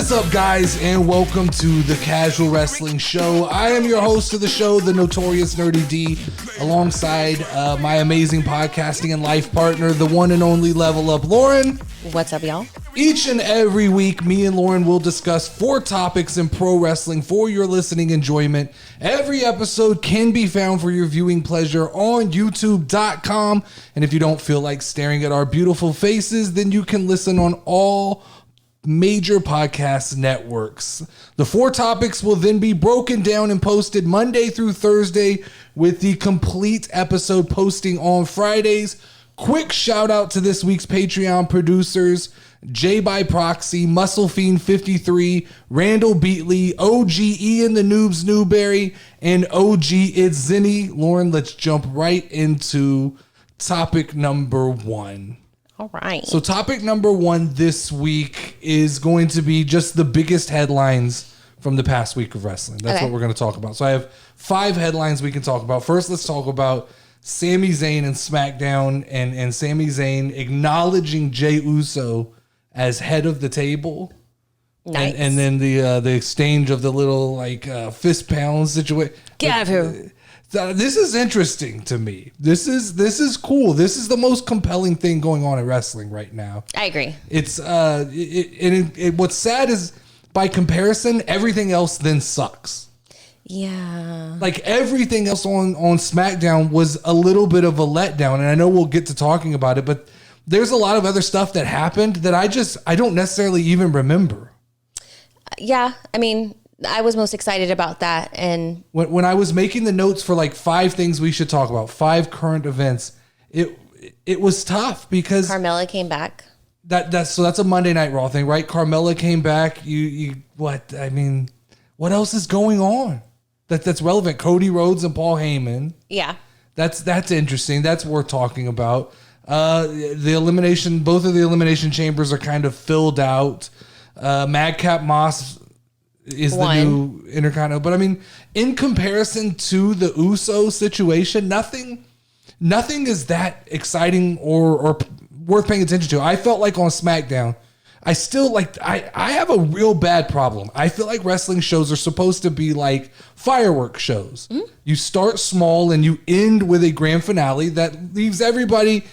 is up, guys, and welcome to the Casual Wrestling Show. I am your host of the show, the Notorious Nerdy D, alongside my amazing podcasting and life partner, the one and only Level Up Lauren. What's up, y'all? Each and every week, me and Lauren will discuss 4 topics in pro wrestling for your listening enjoyment. Every episode can be found for your viewing pleasure on YouTube.com. And if you don't feel like staring at our beautiful faces, then you can listen on all major podcast networks. The 4 topics will then be broken down and posted Monday through Thursday, with the complete episode posting on Fridays. Quick shout out to this week's Patreon producers: Jay by Proxy, Muscle Fiend 53, Randall Beatley, OG Ian the Noobs Newberry, and OG It's Zinny. Lauren, let's jump right into topic number 1. All right. So topic number 1 this week is going to be just the biggest headlines from the past week of wrestling. That's what we're going to talk about. So I have 5 headlines we can talk about. First, let's talk about Sami Zayn and SmackDown, and Sami Zayn acknowledging Jey Uso as head of the table. Nice. And then the exchange of the little fist pound situation. Get out of here. This is interesting to me. This is cool. This is the most compelling thing going on in wrestling right now. I agree. It's what's sad is, by comparison, everything else then sucks. Yeah. Like, everything else on SmackDown was a little bit of a letdown, and I know we'll get to talking about it, but there's a lot of other stuff that happened that I don't necessarily even remember. Yeah, I mean, I was most excited about that, and when I was making the notes for 5 things we should talk about, 5 current events, it was tough because Carmella came back. That's a Monday Night Raw thing, right? Carmella came back. What else is going on that's relevant? Cody Rhodes and Paul Heyman. Yeah. That's interesting. That's worth talking about. The elimination, both of the elimination chambers are kind of filled out. Madcap Moss is the new Intercontinental. But I mean, in comparison to the Uso situation, nothing is that exciting or worth paying attention to. I felt like on SmackDown, I still I have a real bad problem. I feel like wrestling shows are supposed to be like fireworks shows. Mm-hmm. You start small and you end with a grand finale that leaves everybody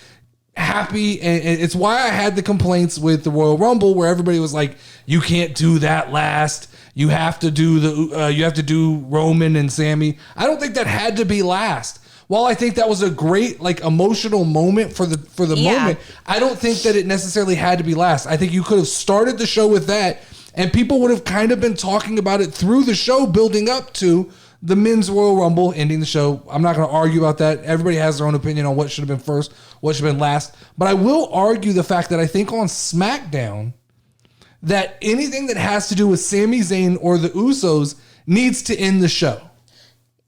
happy. And it's why I had the complaints with the Royal Rumble, where everybody was like, you can't do that last. You have to do Roman and Sami. I don't think that had to be last. While I think that was a great emotional moment for the moment, I don't think that it necessarily had to be last. I think you could have started the show with that, and people would have kind of been talking about it through the show, building up to the Men's Royal Rumble ending the show. I'm not going to argue about that. Everybody has their own opinion on what should have been first, what should have been last. But I will argue the fact that I think on SmackDown that anything that has to do with Sami Zayn or the Usos needs to end the show.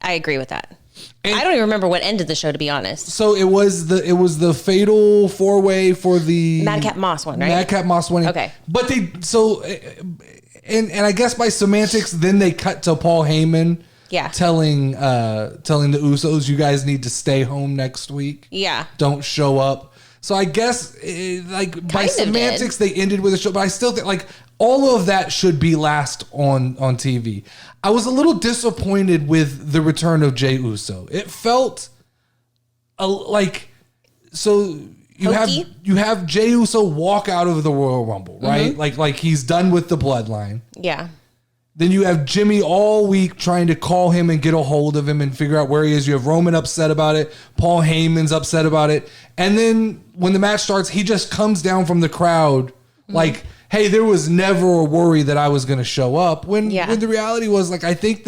I agree with that. And I don't even remember what ended the show, to be honest. So it was the fatal 4-way for the Madcap Moss one, right? Madcap Moss winning. Okay. But and I guess by semantics, then they cut to Paul Heyman telling the Usos, you guys need to stay home next week. Yeah. Don't show up. So I guess by semantics, they ended with a show, but I still think all of that should be last on TV. I was a little disappointed with the return of Jey Uso. It felt so you have Jey Uso walk out of the Royal Rumble, right? Mm-hmm. Like he's done with the bloodline. Yeah. Then you have Jimmy all week trying to call him and get a hold of him and figure out where he is. You have Roman upset about it. Paul Heyman's upset about it. And then when the match starts, he just comes down from the crowd hey, there was never a worry that I was going to show up. When the reality was, I think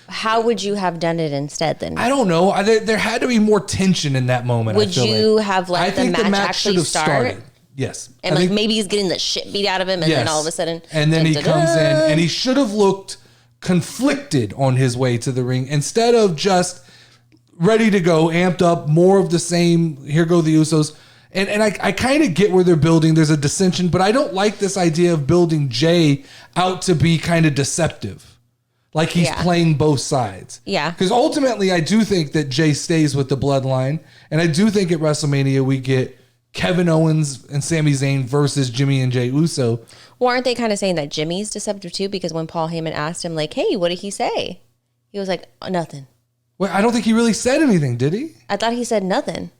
how would you have done it instead then? I don't know. There had to be more tension in that moment. Would you have let the match actually start? Yes. And maybe he's getting the shit beat out of him, and then all of a sudden... And then he comes in, and he should have looked conflicted on his way to the ring, instead of just ready to go, amped up, more of the same, here go the Usos. And I kind of get where they're building. There's a dissension, but I don't like this idea of building Jey out to be kind of deceptive. Like he's playing both sides. Yeah. Because ultimately, I do think that Jey stays with the bloodline. And I do think at WrestleMania we get Kevin Owens and Sami Zayn versus Jimmy and Jey Uso. Well, aren't they kind of saying that Jimmy's deceptive too? Because when Paul Heyman asked him, like, hey, what did he say? He was like, oh, nothing. Well, I don't think he really said anything, did he? I thought he said nothing.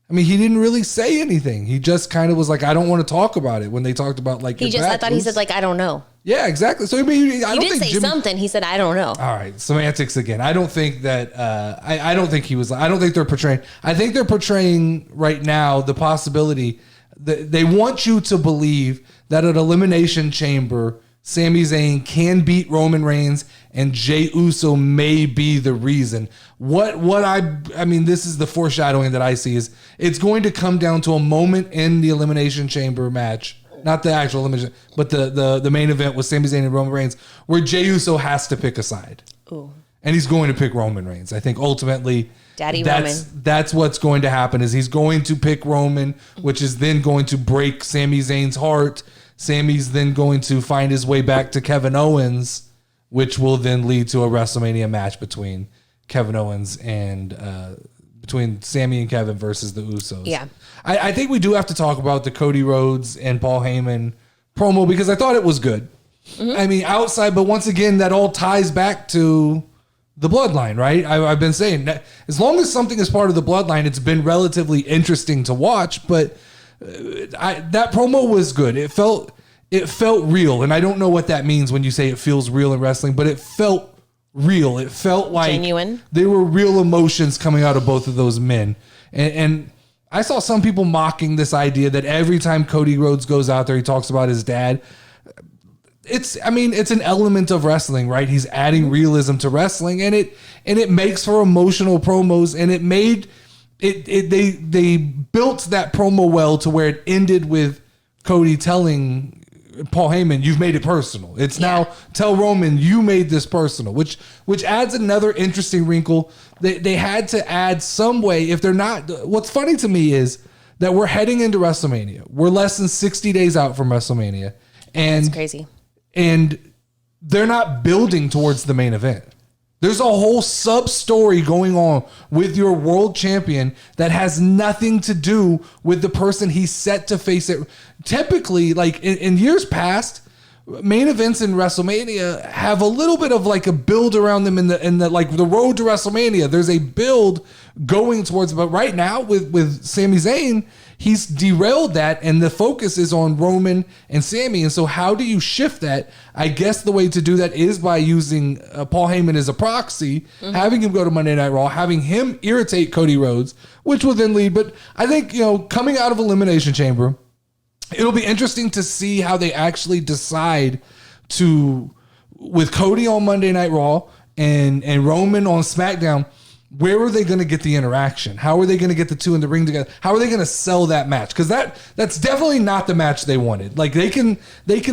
I mean, he didn't really say anything. He just kind of was like, I don't want to talk about it when they talked about like. I thought he said like, I don't know. Yeah, exactly. So I mean, he did say something. He said, I don't know. All right, semantics again. I don't think that. I don't think he was. I don't think they're portraying. I think they're portraying right now the possibility that they want you to believe that at Elimination Chamber, Sami Zayn can beat Roman Reigns and Jey Uso may be the reason. I mean, this is the foreshadowing that I see is it's going to come down to a moment in the Elimination Chamber match, not the actual elimination, but the main event with Sami Zayn and Roman Reigns, where Jey Uso has to pick a side. Ooh. And he's going to pick Roman Reigns. I think ultimately Roman. That's what's going to happen is he's going to pick Roman, which is then going to break Sami Zayn's heart. Sami's then going to find his way back to Kevin Owens, which will then lead to a WrestleMania match between Kevin Owens and between Sami and Kevin versus the Usos. Yeah. I think we do have to talk about the Cody Rhodes and Paul Heyman promo because I thought it was good. Mm-hmm. I mean, outside, but once again, that all ties back to the bloodline, right? I've been saying that as long as something is part of the bloodline, it's been relatively interesting to watch, but that promo was good. It felt real, and I don't know what that means when you say it feels real in wrestling, but it felt real. It felt like genuine. There were real emotions coming out of both of those men, and I saw some people mocking this idea that every time Cody Rhodes goes out there, he talks about his dad. It's an element of wrestling, right? He's adding realism to wrestling, and it makes for emotional promos, and they built that promo well to where it ended with Cody telling Paul Heyman, "You've made it personal." It's now tell Roman, "You made this personal," which adds another interesting wrinkle. They had to add some way. If they're not, what's funny to me is that we're heading into WrestleMania. We're less than 60 days out from WrestleMania, and that's crazy. And they're not building towards the main event. There's a whole sub story going on with your world champion that has nothing to do with the person he's set to face it. Typically, like in years past, main events in WrestleMania have a little bit of like a build around them in the like the road to WrestleMania. There's a build going towards, but right now with Sami Zayn, he's derailed that, and the focus is on Roman and Sami. And so how do you shift that? I guess the way to do that is by using Paul Heyman as a proxy, having him go to Monday Night Raw, having him irritate Cody Rhodes, which will then lead. But I think, coming out of Elimination Chamber, it'll be interesting to see how they actually decide to, with Cody on Monday Night Raw and Roman on SmackDown, where are they going to get the interaction? How are they going to get the two in the ring together? How are they going to sell that match? Because that's definitely not the match they wanted. Like they can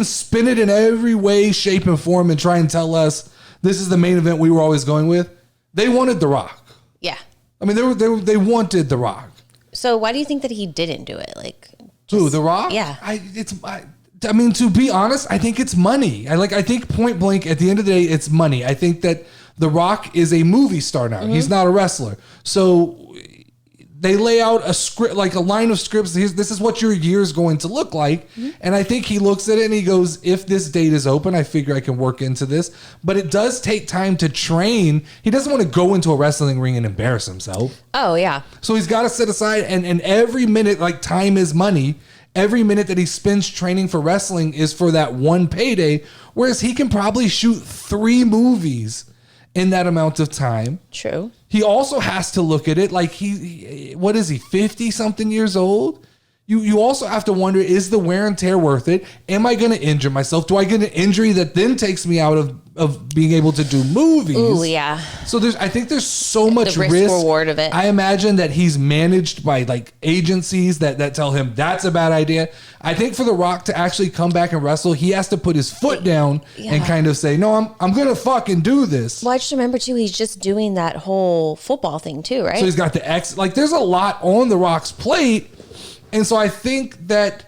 spin it in every way, shape, and form and try and tell us this is the main event we were always going with. They wanted The Rock. Yeah. I mean, they wanted The Rock. So why do you think that he didn't do it? Like, who, The Rock? Yeah. I mean, to be honest, I think it's money. I think point blank, at the end of the day, it's money. I think that The Rock is a movie star now. He's not a wrestler. So they lay out a script, like a line of scripts. This is what your year is going to look like. And I think he looks at it and he goes, if this date is open, I figure I can work into this. But it does take time to train. He doesn't want to go into a wrestling ring and embarrass himself. Oh, yeah. So he's got to set aside, and every minute, like time is money. Every minute that he spends training for wrestling is for that one payday, whereas he can probably shoot 3 movies in that amount of time. True. He also has to look at it like what is he, 50 something years old? You also have to wonder, is the wear and tear worth it? Am I going to injure myself? Do I get an injury that then takes me out of being able to do movies? Ooh, yeah. So I think there's so much the risk reward of it. I imagine that he's managed by like agencies that tell him that's a bad idea. I think for The Rock to actually come back and wrestle, he has to put his foot down and kind of say, no, I'm going to fucking do this. Well, I just remember too, he's just doing that whole football thing too, right? So he's got there's a lot on The Rock's plate. And so I think that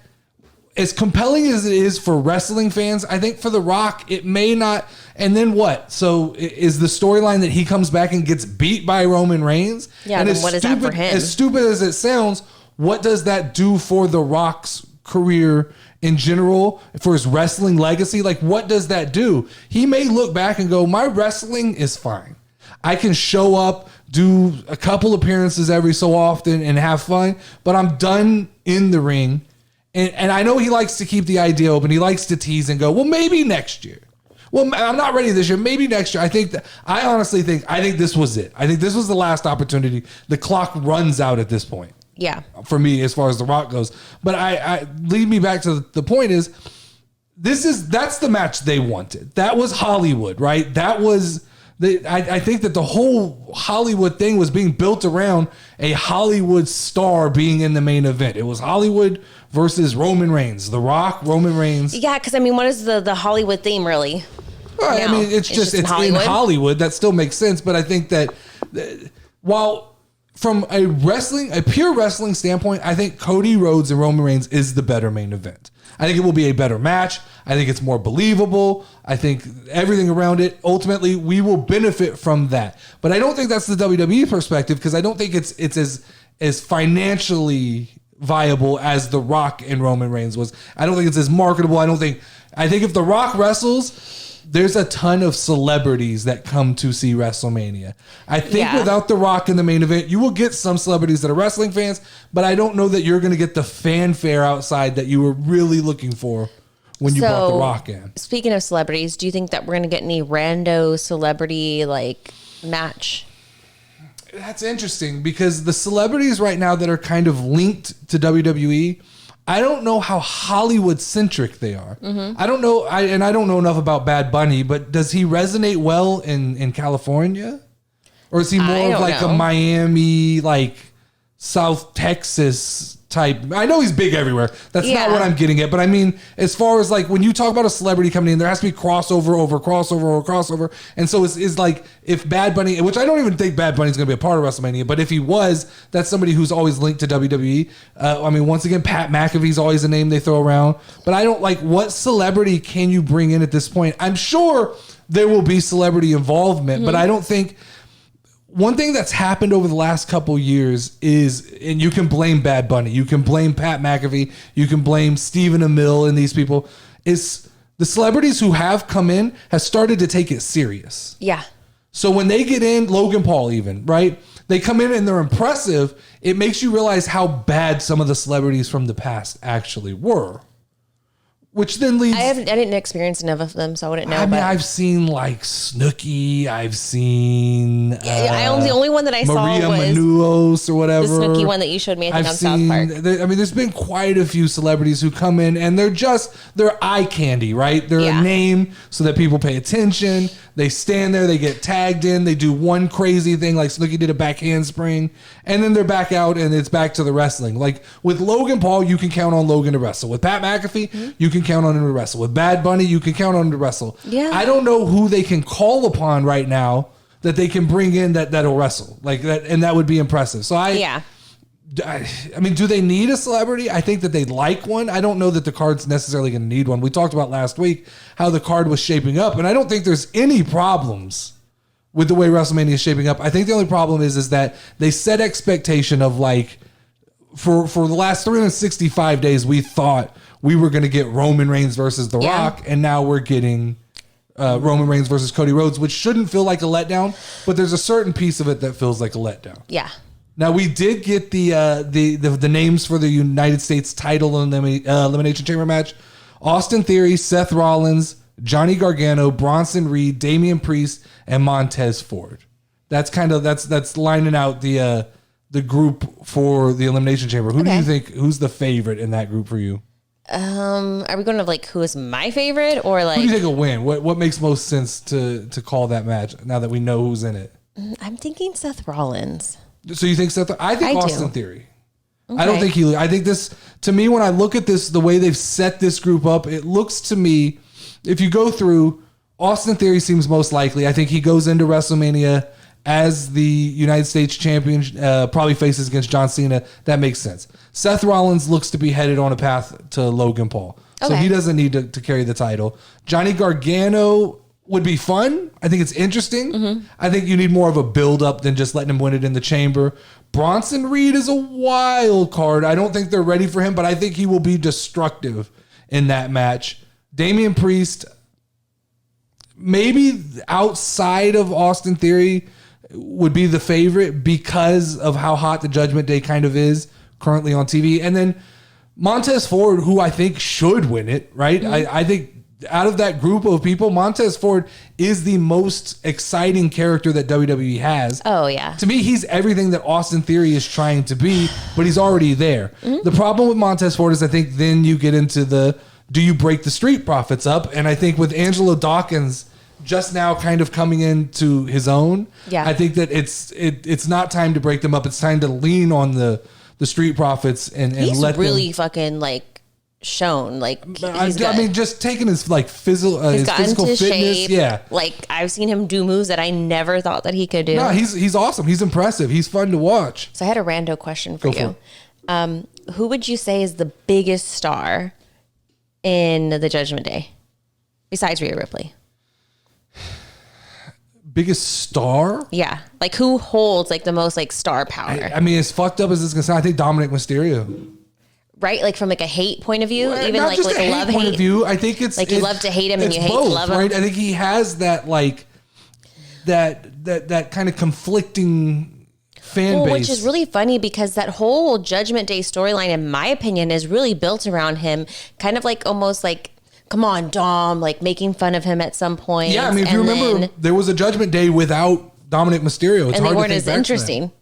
as compelling as it is for wrestling fans, I think for The Rock, it may not. And then what? So is the storyline that he comes back and gets beat by Roman Reigns? Yeah, and then what is that for him? As stupid as it sounds, what does that do for The Rock's career in general, for his wrestling legacy? Like, what does that do? He may look back and go, my wrestling is fine. I can show up, do a couple appearances every so often and have fun, but I'm done in the ring. And I know he likes to keep the idea open. He likes to tease and go, well, maybe next year. Well, I'm not ready this year. Maybe next year. I honestly think this was it. I think this was the last opportunity. The clock runs out at this point. Yeah. For me, as far as The Rock goes. But I lead me back to the point is, that's the match they wanted. That was Hollywood, right? That was I think that the whole Hollywood thing was being built around a Hollywood star being in the main event. It was Hollywood versus Roman Reigns. The Rock, Roman Reigns. Yeah, because I mean, what is the Hollywood theme really? Right, I mean, it's in Hollywood. That still makes sense. But I think that while from a pure wrestling standpoint, I think Cody Rhodes and Roman Reigns is the better main event. I think it will be a better match. I think it's more believable. I think everything around it, ultimately, we will benefit from that. But I don't think that's the WWE perspective, because I don't think it's as financially viable as The Rock and Roman Reigns was. I don't think it's as marketable. I think if The Rock wrestles, there's a ton of celebrities that come to see WrestleMania. I think without The Rock in the main event, you will get some celebrities that are wrestling fans, but I don't know that you're going to get the fanfare outside that you were really looking for when you brought The Rock in. Speaking of celebrities, do you think that we're going to get any rando celebrity match? That's interesting, because the celebrities right now that are kind of linked to WWE, I don't know how Hollywood centric they are. Mm-hmm. I don't know. I don't know enough about Bad Bunny, but does he resonate well in California? Or is he more of a Miami, South Texas type? I know he's big everywhere. That's not what I'm getting at. But I mean, as far as when you talk about a celebrity coming in, there has to be crossover over crossover over crossover. And so it's if Bad Bunny, which I don't even think Bad Bunny's going to be a part of WrestleMania, but if he was, that's somebody who's always linked to WWE. I mean, once again, Pat McAfee's always a name they throw around. But I don't what celebrity can you bring in at this point? I'm sure there will be celebrity involvement, but I don't think. One thing that's happened over the last couple years is, and you can blame Bad Bunny, you can blame Pat McAfee, you can blame Stephen Amell and these people, is the celebrities who have come in have started to take it serious. Yeah. So when they get in, Logan Paul even, right? They come in and they're impressive. It makes you realize how bad some of the celebrities from the past actually were. Which then leads... I didn't experience enough of them, so I wouldn't know. I mean, I've seen Snooki. I've seen... the only one that I saw was... Maria Menounos or whatever. The Snooki one that you showed me, I think, on South Park. There's been quite a few celebrities who come in and they're eye candy, right? They're a name so that people pay attention. They stand there, they get tagged in, they do one crazy thing like Snooki did a back handspring, and then they're back out and it's back to the wrestling. With Logan Paul, you can count on Logan to wrestle. With Pat McAfee, you can count on him to wrestle. With Bad Bunny, you can count on him to wrestle. Yeah. I don't know who they can call upon right now that they can bring in that'll wrestle. And that would be impressive. So I mean, do they need a celebrity? I think that they'd like one. I don't know that the card's necessarily going to need one. We talked about last week how the card was shaping up, and I don't think there's any problems with the way WrestleMania is shaping up. I think the only problem is that they set expectation of for the last 365 days, we thought we were going to get Roman Reigns versus The Rock, and now we're getting Roman Reigns versus Cody Rhodes, which shouldn't feel like a letdown, but there's a certain piece of it that feels like a letdown. Yeah. Now, we did get the names for the United States title Elimination Chamber match. Austin Theory, Seth Rollins, Johnny Gargano, Bronson Reed, Damian Priest, and Montez Ford. That's lining out the group for the Elimination Chamber. Who do you think, who's the favorite in that group for you? Are we going to who is my favorite, or who do you think will win? What makes most sense to call that match now that we know who's in it? I'm thinking Seth Rollins. So you think Seth? I think Austin Theory. Okay. I don't think he. I think this, to me, when I look at this, the way they've set this group up, it looks to me, if you go through, Austin Theory seems most likely. I think he goes into WrestleMania as the United States champion, probably faces against John Cena. That makes sense. Seth Rollins looks to be headed on a path to Logan Paul. So he doesn't need to carry the title. Johnny Gargano would be fun. I think it's interesting. I think you need more of a build up than just letting him win it in the chamber. Bronson Reed is a wild card. I don't think they're ready for him, but I think he will be destructive in that match. Damian Priest, maybe outside of Austin Theory, would be the favorite because of how hot the Judgment Day kind of is currently on TV. And then Montez Ford, who I think should win it, right? I think out of that group of people, Montez Ford is the most exciting character that WWE has. Oh, yeah. To me, he's everything that Austin Theory is trying to be, but he's already there. The problem with Montez Ford is I think then you get into do you break the Street Profits up? And I think with Angelo Dawkins just now kind of coming into his own, I think that it's not time to break them up. It's time to lean on the Street Profits and he's let really them, fucking shown I mean, just taking his physical fitness. Shape. Yeah, I've seen him do moves that I never thought that he could do. No, he's awesome. He's impressive. He's fun to watch. So I had a rando question for you. Who would you say is the biggest star in the Judgment Day besides Rhea Ripley? Biggest star? Yeah, who holds the most star power? I mean, as fucked up as this can sound, I think Dominic Mysterio. Right, from a hate point of view, even not just a love point of view. I think it's you love to hate him and you hate to love him. Right? I think he has that that kind of conflicting fan base, which is really funny because that whole Judgment Day storyline, in my opinion, is really built around him, kind of almost come on, Dom, making fun of him at some point. Yeah, I mean, if you remember, there was a Judgment Day without Dominic Mysterio. It's and hard they weren't to think as back interesting.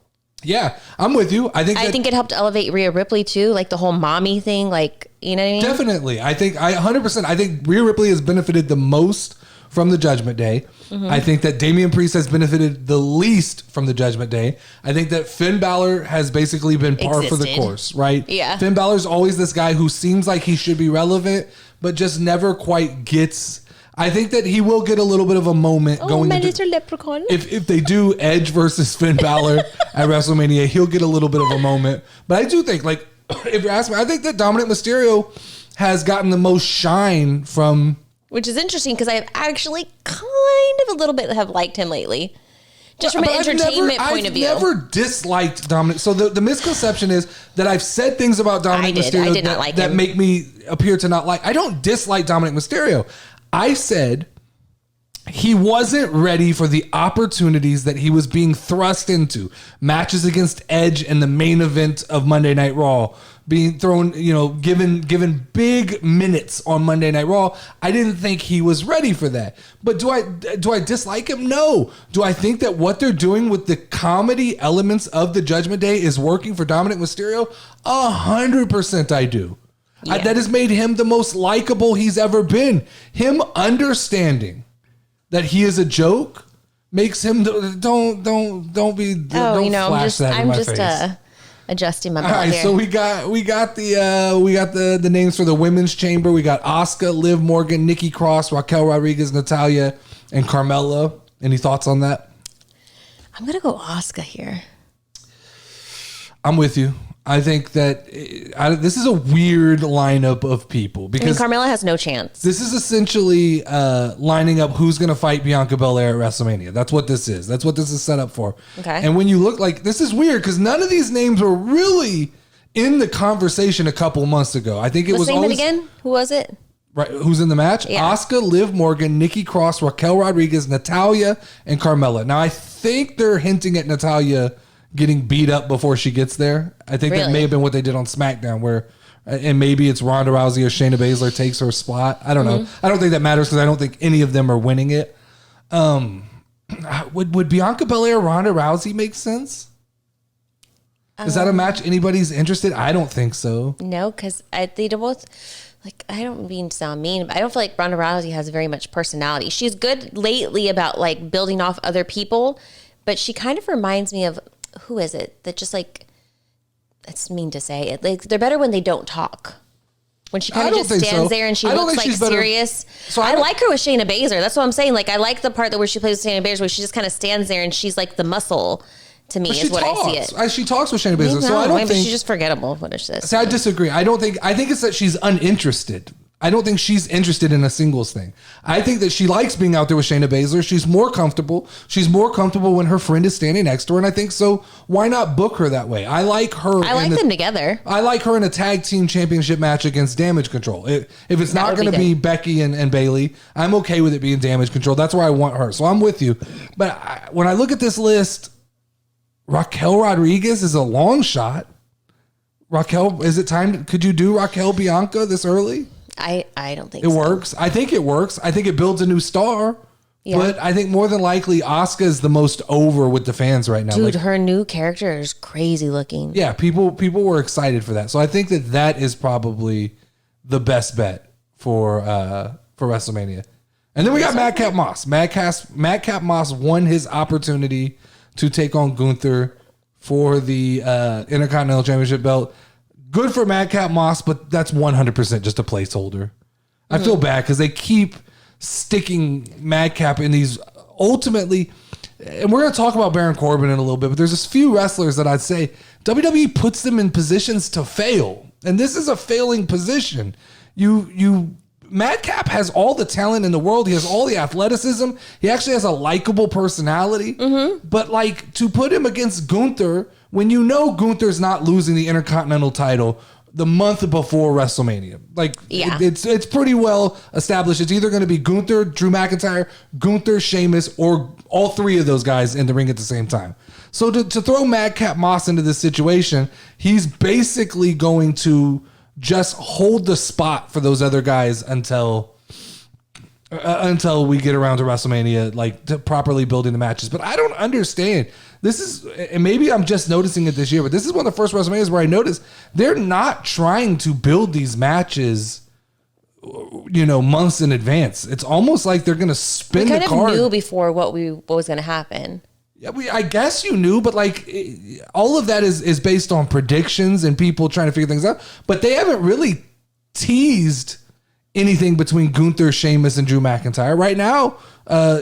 Yeah, I'm with you. I think it helped elevate Rhea Ripley too, the whole mommy thing, you know what I mean? Definitely. I think 100%. I think Rhea Ripley has benefited the most from the Judgment Day. I think that Damian Priest has benefited the least from the Judgment Day. I think that Finn Balor has basically been par for the course, right? Yeah. Finn Balor's always this guy who seems like he should be relevant, but just never quite gets. I think that he will get a little bit of a moment going into leprechaun. If they do Edge versus Finn Balor at WrestleMania, he'll get a little bit of a moment. But I do think, if you're asking me, I think that Dominic Mysterio has gotten the most shine from. Which is interesting because I've actually kind of a little bit have liked him lately. Just from an entertainment point of view. I've never disliked Dominic. So the misconception is that I've said things about Dominic Mysterio that make me appear to not like. I don't dislike Dominic Mysterio. I said he wasn't ready for the opportunities that he was being thrust into. Matches against Edge and the main event of Monday Night Raw. Being thrown, given big minutes on Monday Night Raw. I didn't think he was ready for that. But do I dislike him? No. Do I think that what they're doing with the comedy elements of the Judgment Day is working for Dominic Mysterio? 100% I do. Yeah. That has made him the most likable he's ever been. Him understanding that he is a joke makes him don't flash that in my face. Adjusting my belt. All right, here. so we got the names for the women's chamber. We got Asuka, Liv Morgan, Nikki Cross, Raquel Rodriguez, Natalya, and Carmella. Any thoughts on that? I'm gonna go Asuka here. I'm with you. I think that this is a weird lineup of people because Carmella has no chance. This is essentially lining up who's going to fight Bianca Belair at WrestleMania. That's what this is. That's what this is set up for. Okay. And when you look this is weird because none of these names were really in the conversation a couple months ago. I think it was always... again? Who was it? Right. Who's in the match? Yeah. Asuka, Liv Morgan, Nikki Cross, Raquel Rodriguez, Natalya, and Carmella. Now, I think they're hinting at Natalya getting beat up before she gets there. I think that may have been what they did on SmackDown and maybe it's Ronda Rousey or Shayna Baszler takes her spot. I don't know. I don't think that matters because I don't think any of them are winning it. Would Bianca Belair, Ronda Rousey make sense? Is that a match anybody's interested? I don't think so. No, because they both... I don't mean to sound mean, but I don't feel like Ronda Rousey has very much personality. She's good lately about building off other people, but she kind of reminds me of... Who is it that just that's mean to say it. They're better when they don't talk. When she kind of just stands there and she looks serious. So I like her with Shayna Baszler. That's what I'm saying. I like the part where she plays with Shayna Baszler where she just kind of stands there and she's the muscle to me is what I see it. She talks with Shayna Baszler. So I don't think she's just forgettable. What is this? See, I disagree. I think it's that she's uninterested. I don't think she's interested in a singles thing. I think that she likes being out there with Shayna Baszler. She's more comfortable. She's more comfortable when her friend is standing next to her. And I think so. Why not book her that way? I like her. I like them together. I like her in a tag team championship match against Damage Control. If it's not going to be Becky and Bayley, I'm okay with it being Damage Control. That's where I want her. So I'm with you. But when I look at this list, Raquel Rodriguez is a long shot. Raquel, is it time? Could you do Raquel Bianca this early? I don't think it works. I think it works. I think it builds a new star. Yeah. But I think more than likely Asuka is the most over with the fans right now. Dude, her new character is crazy looking. Yeah, people were excited for that. So I think that is probably the best bet for WrestleMania. And then we got Madcap Moss. Madcap Moss won his opportunity to take on Gunther for the Intercontinental Championship belt. Good for Madcap Moss, but that's 100% just a placeholder. I feel bad because they keep sticking Madcap in these ultimately, and we're going to talk about Baron Corbin in a little bit, but there's a few wrestlers that I'd say WWE puts them in positions to fail. And this is a failing position. Madcap has all the talent in the world. He has all the athleticism. He actually has a likable personality. But like to put him against Gunther, when you know Gunther's not losing the Intercontinental title the month before WrestleMania, it's pretty well established. It's either going to be Gunther, Drew McIntyre, Gunther, Sheamus, or all three of those guys in the ring at the same time. So to throw Madcap Moss into this situation, he's basically going to just hold the spot for those other guys until we get around to WrestleMania, like to properly building the matches. But I don't understand. This is, and maybe I'm just noticing it this year, but this is one of the first WrestleManias where I noticed they're not trying to build these matches, months in advance. It's almost like they're going to spin the card. We kind of knew before what was going to happen. Yeah, I guess you knew, but like all of that is based on predictions and people trying to figure things out. But they haven't really teased anything between Gunther, Sheamus, and Drew McIntyre. Right now,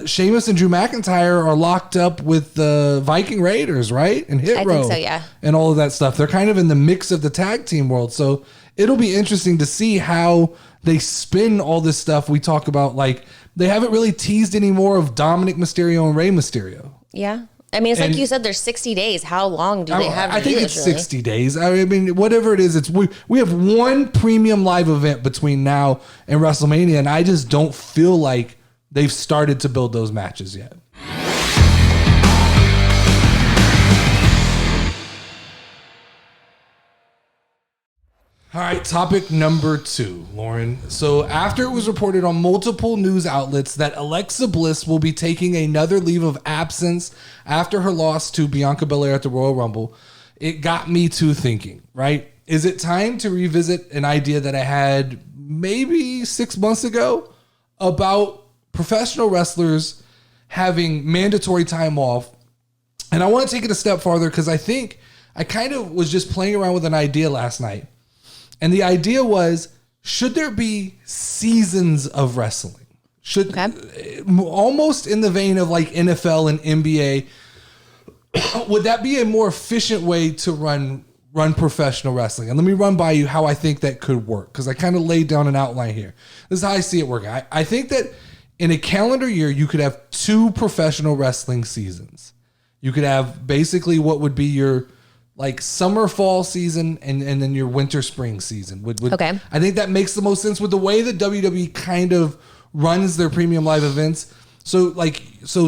Sheamus and Drew McIntyre are locked up with the Viking Raiders, right? And Hit Row. I think so, yeah. And all of that stuff. They're kind of in the mix of the tag team world. So it'll be interesting to see how they spin all this stuff we talk about. Like, they haven't really teased any more of Dominic Mysterio and Rey Mysterio. Yeah. I mean, it's like you said, there's 60 days. How long do they have to I think it's 60 days. I mean, whatever it is, we have one premium live event between now and WrestleMania, and I just don't feel like they've started to build those matches yet. All right, topic number 2, Lauren. So after it was reported on multiple news outlets that Alexa Bliss will be taking another leave of absence after her loss to Bianca Belair at the Royal Rumble, it got me to thinking, right? Is it time to revisit an idea that I had maybe 6 months ago about professional wrestlers having mandatory time off? And I want to take it a step farther because I think I kind of was just playing around with an idea last night. And the idea was, should there be seasons of wrestling? Almost in the vein of like NFL and NBA, would that be a more efficient way to run professional wrestling? And let me run by you how I think that could work, because I kind of laid down an outline here. This is how I see it working. I think that in a calendar year, you could have 2 professional wrestling seasons. You could have basically what would be your like summer, fall season, and then your winter, spring season. Okay. I think that makes the most sense with the way that WWE kind of runs their premium live events. So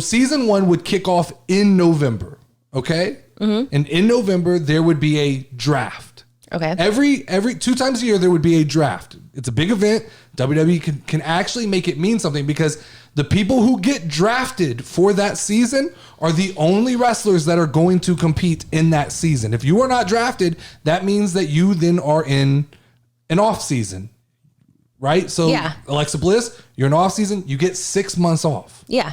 season 1 would kick off in November. Okay. Mm-hmm. And in November, there would be a draft. Okay. Every 2 times a year, there would be a draft. It's a big event. WWE can actually make it mean something because the people who get drafted for that season are the only wrestlers that are going to compete in that season. If you are not drafted, that means that you then are in an off season, right? So Alexa Bliss, you're in off season, you get 6 months off. Yeah.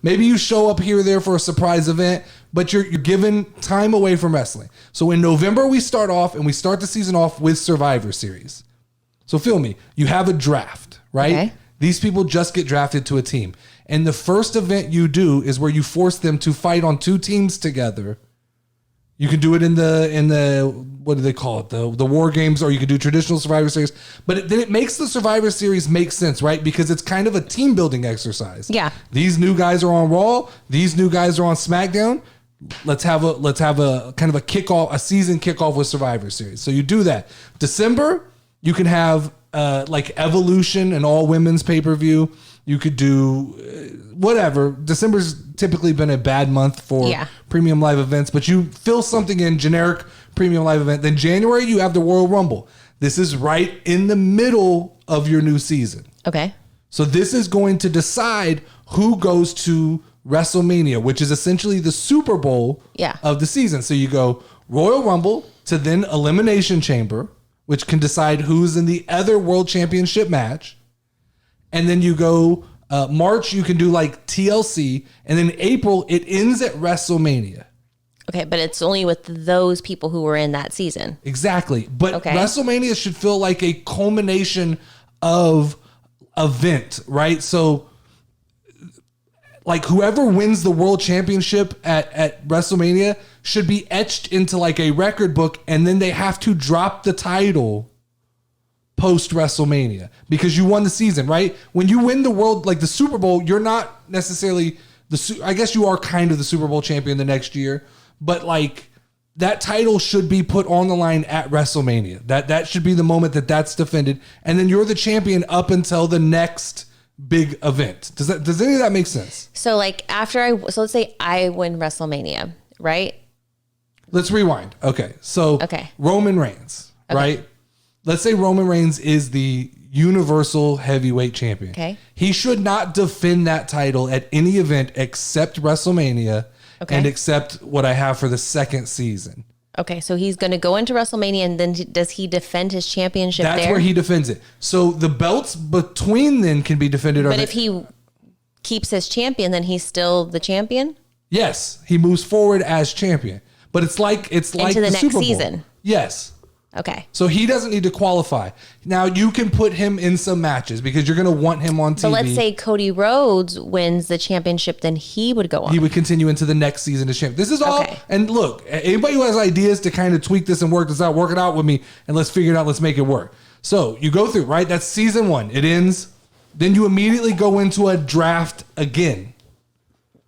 Maybe you show up here or there for a surprise event, but you're given time away from wrestling. So in November, we start the season off with Survivor Series. So feel me, you have a draft, right? Okay. These people just get drafted to a team. And the first event you do is where you force them to fight on 2 teams together, You can do it in the what do they call it? The War Games, or you could do traditional Survivor Series. But then it makes the Survivor Series make sense, right? Because it's kind of a team building exercise. Yeah. These new guys are on Raw. These new guys are on SmackDown. Let's have a kind of a kickoff, a season kickoff with Survivor Series. So you do that. December, you can have like Evolution, an all women's pay per view. You could do whatever. December's typically been a bad month for premium live events, but you fill something in generic premium live event. Then January, you have the Royal Rumble. This is right in the middle of your new season. Okay. So this is going to decide who goes to WrestleMania, which is essentially the Super Bowl of the season. So you go Royal Rumble to then Elimination Chamber, which can decide who's in the other World Championship match. And then you go March, you can do like TLC. And then April, it ends at WrestleMania. Okay, but it's only with those people who were in that season. Exactly. But WrestleMania should feel like a culmination of event, right? So like whoever wins the world championship at WrestleMania should be etched into like a record book, and then they have to drop the title post WrestleMania because you won the season, right? When you win the world, like the Super Bowl, you're not necessarily I guess you are kind of the Super Bowl champion the next year, but like that title should be put on the line at WrestleMania. That should be the moment that's defended, and then you're the champion up until the next big event. Does any of that make sense? So like let's say I win WrestleMania, right? Let's rewind. Okay. So Roman Reigns, right? Let's say Roman Reigns is the Universal Heavyweight Champion. Okay. He should not defend that title at any event except WrestleMania and except what I have for the second season. Okay, so he's going to go into WrestleMania, and then does he defend his championship there? That's where he defends it. So the belts between then can be defended. But if he keeps his champion, then he's still the champion? Yes, he moves forward as champion. But it's like into the next Super Bowl. Season. Yes. Okay. So he doesn't need to qualify. Now you can put him in some matches because you're going to want him on TV. But let's say Cody Rhodes wins the championship, then he would go on. He would continue into the next season as champion. This is all. And look, anybody who has ideas to kind of tweak this and work this out, work it out with me, and let's figure it out. Let's make it work. So you go through, right? That's season 1. It ends. Then you immediately go into a draft again.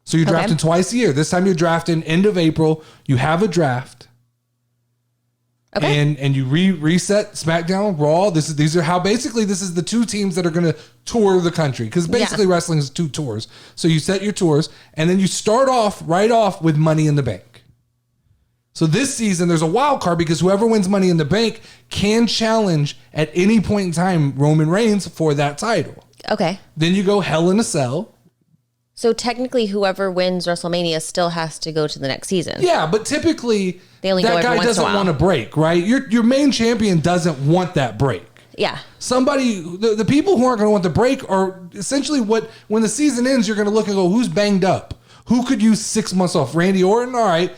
So you're drafting twice a year. This time you're drafting end of April. You have a draft. Okay. And you reset SmackDown, Raw. These are how basically this is the two teams that are going to tour the country, because basically wrestling is 2 tours. So you set your tours, and then you start off with Money in the Bank. So this season there's a wild card because whoever wins Money in the Bank can challenge at any point in time Roman Reigns for that title. Okay. Then you go Hell in a Cell. So technically, whoever wins WrestleMania still has to go to the next season. Yeah, but typically that guy doesn't want a break, right? Your main champion doesn't want that break. Yeah. The people who aren't going to want the break are essentially when the season ends, you're going to look and go, who's banged up? Who could use 6 months off? Randy Orton? All right.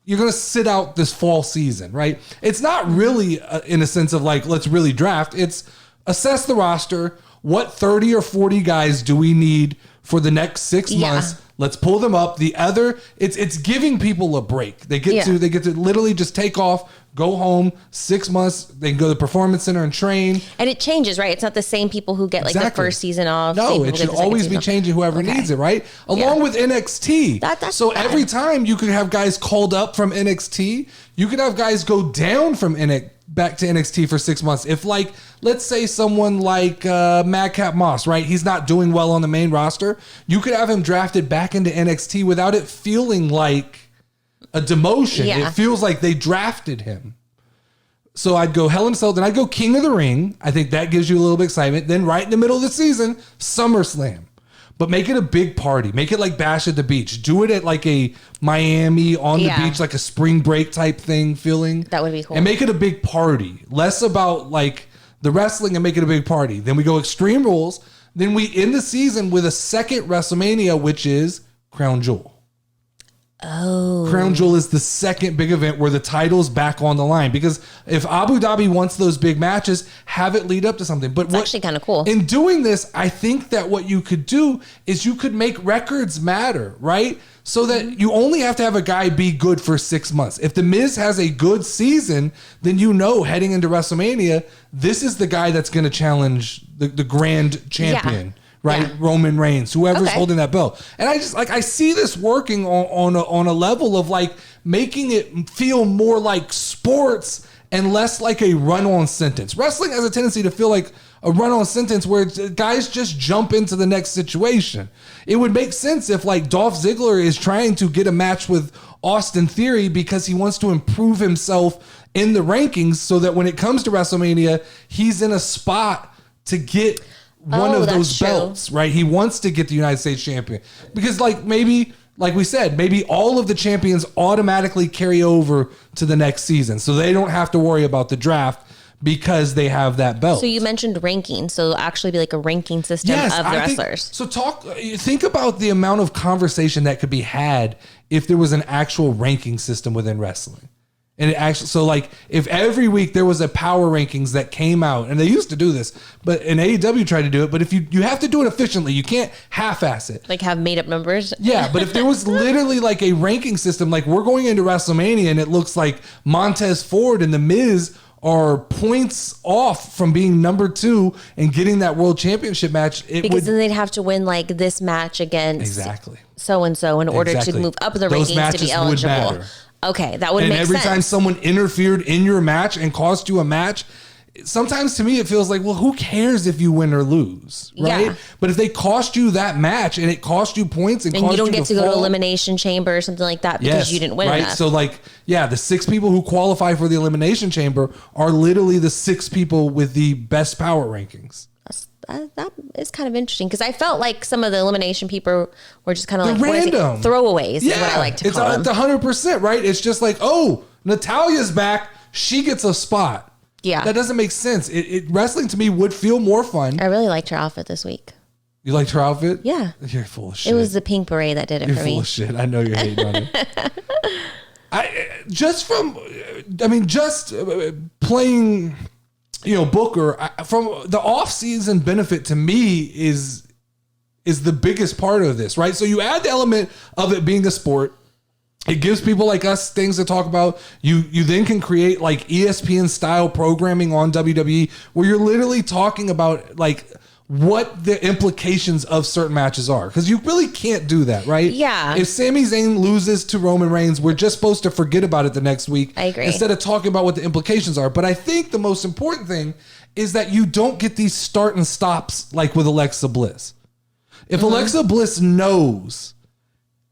You're going to sit out this fall season, right? It's not really in a sense of like, let's really draft. It's assess the roster. What 30 or 40 guys do we need for the next 6 months? Let's pull them up. It's giving people a break. They get to literally just take off, go home 6 months. They can go to the performance center and train. And it changes, right? It's not the same people who get like the first season off. No, it should always be changing whoever needs it, right? Along with NXT. So every time you could have guys called up from NXT, you could have guys go down from NXT back to NXT for 6 months. If like, let's say someone like Madcap Moss, right? He's not doing well on the main roster. You could have him drafted back into NXT without it feeling like a demotion. It feels like they drafted him. So I'd go Hell in a Cell, then I'd go King of the Ring. I think that gives you a little bit of excitement. Then right in the middle of the season, SummerSlam. But make it a big party. Make it like Bash at the Beach. Do it at like a Miami on the beach, like a spring break type thing feeling. That would be cool. And make it a big party. Less about like the wrestling and make it a big party. Then we go Extreme Rules. Then we end the season with a second WrestleMania, which is Crown Jewel. Oh. Crown Jewel is the second big event where the title's back on the line. Because if Abu Dhabi wants those big matches, have it lead up to something. But it's actually kind of cool. In doing this, I think that what you could do is you could make records matter, right? So that you only have to have a guy be good for 6 months. If The Miz has a good season, then heading into WrestleMania, this is the guy that's going to challenge the grand champion. Yeah. Right, yeah. Roman Reigns, whoever's holding that belt, and I see this working on a level of like making it feel more like sports and less like a run-on sentence. Wrestling has a tendency to feel like a run-on sentence where guys just jump into the next situation. It would make sense if like Dolph Ziggler is trying to get a match with Austin Theory because he wants to improve himself in the rankings, so that when it comes to WrestleMania, he's in a spot to get one of those belts, right? He wants to get the United States champion because maybe we said, maybe all of the champions automatically carry over to the next season. So they don't have to worry about the draft because they have that belt. So you mentioned ranking. So it'll actually be like a ranking system of the wrestlers. Think about the amount of conversation that could be had if there was an actual ranking system within wrestling. And it actually, so like if every week there was a power rankings that came out, and they used to do this, but in AEW tried to do it, but if you have to do it efficiently, you can't half-ass it. Like have made up numbers. Yeah, but if there was literally like a ranking system, like we're going into WrestleMania and it looks like Montez Ford and The Miz are points off from being number 2 and getting that world championship match. Then they'd have to win like this match against so-and-so in order to move up the rankings to be eligible. Okay, that would make sense. And every time someone interfered in your match and cost you a match, sometimes to me it feels like, well, who cares if you win or lose, right? Yeah. But if they cost you that match and it cost you points and you don't get to go to Elimination Chamber or something like that because you didn't win enough. So the 6 people who qualify for the Elimination Chamber are literally the 6 people with the best power rankings. That is kind of interesting because I felt like some of the elimination people were just kind of like random throwaways. Yeah, is what I like to call them. It's 100%, right? It's just like, oh, Natalia's back, she gets a spot. Yeah, that doesn't make sense. Wrestling to me would feel more fun. I really liked her outfit this week. You liked her outfit? Yeah, you're full of shit. It was the pink beret that did it for me. You're full of shit. I know you're hating on it. Just playing. Booker, from the off-season benefit to me is the biggest part of this, right? So you add the element of it being a sport. It gives people like us things to talk about. You then can create like ESPN style programming on WWE where you're literally talking about like what the implications of certain matches are. Because you really can't do that, right? Yeah. If Sami Zayn loses to Roman Reigns, we're just supposed to forget about it the next week. I agree. Instead of talking about what the implications are. But I think the most important thing is that you don't get these start and stops like with Alexa Bliss. If Alexa Bliss knows,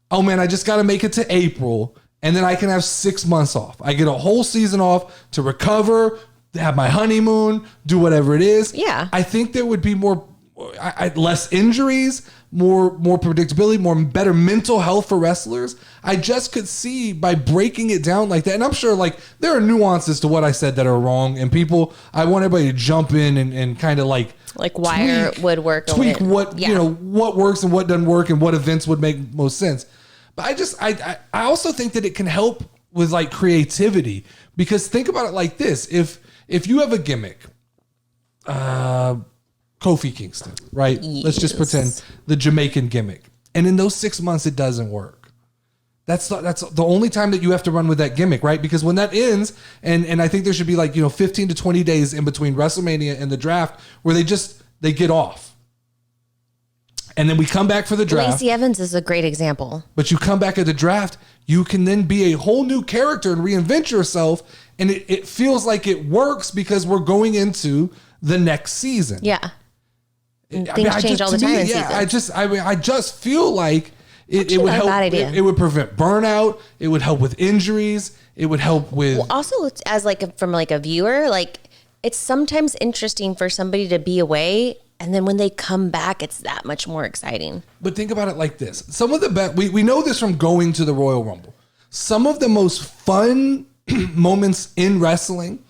oh man, I just got to make it to April and then I can have 6 months off. I get a whole season off to recover, have my honeymoon, do whatever it is. Yeah. I think there would be less injuries, more predictability, better mental health for wrestlers. I just could see by breaking it down like that. And I'm sure like there are nuances to what I said that are wrong. And I want everybody to jump in and kind of like wire would work. Tweak what, what works and what doesn't work and what events would make most sense. But I also think that it can help with like creativity, because think about it like this. If you have a gimmick, Kofi Kingston, right? Yes. Let's just pretend the Jamaican gimmick. And in those 6 months, it doesn't work. That's the only time that you have to run with that gimmick, right? Because when that ends, and I think there should be 15 to 20 days in between WrestleMania and the draft where they get off. And then we come back for the draft. Lacey Evans is a great example. But you come back at the draft, you can then be a whole new character and reinvent yourself. And it feels like it works because we're going into the next season. Yeah. Things change all the time in season. I just feel like it would help. It would prevent burnout. It would help with injuries. It would help with. Well, also, as from a viewer, it's sometimes interesting for somebody to be away, and then when they come back, it's that much more exciting. But think about it like this: some of the best we know this from going to the Royal Rumble. Some of the most fun moments in wrestling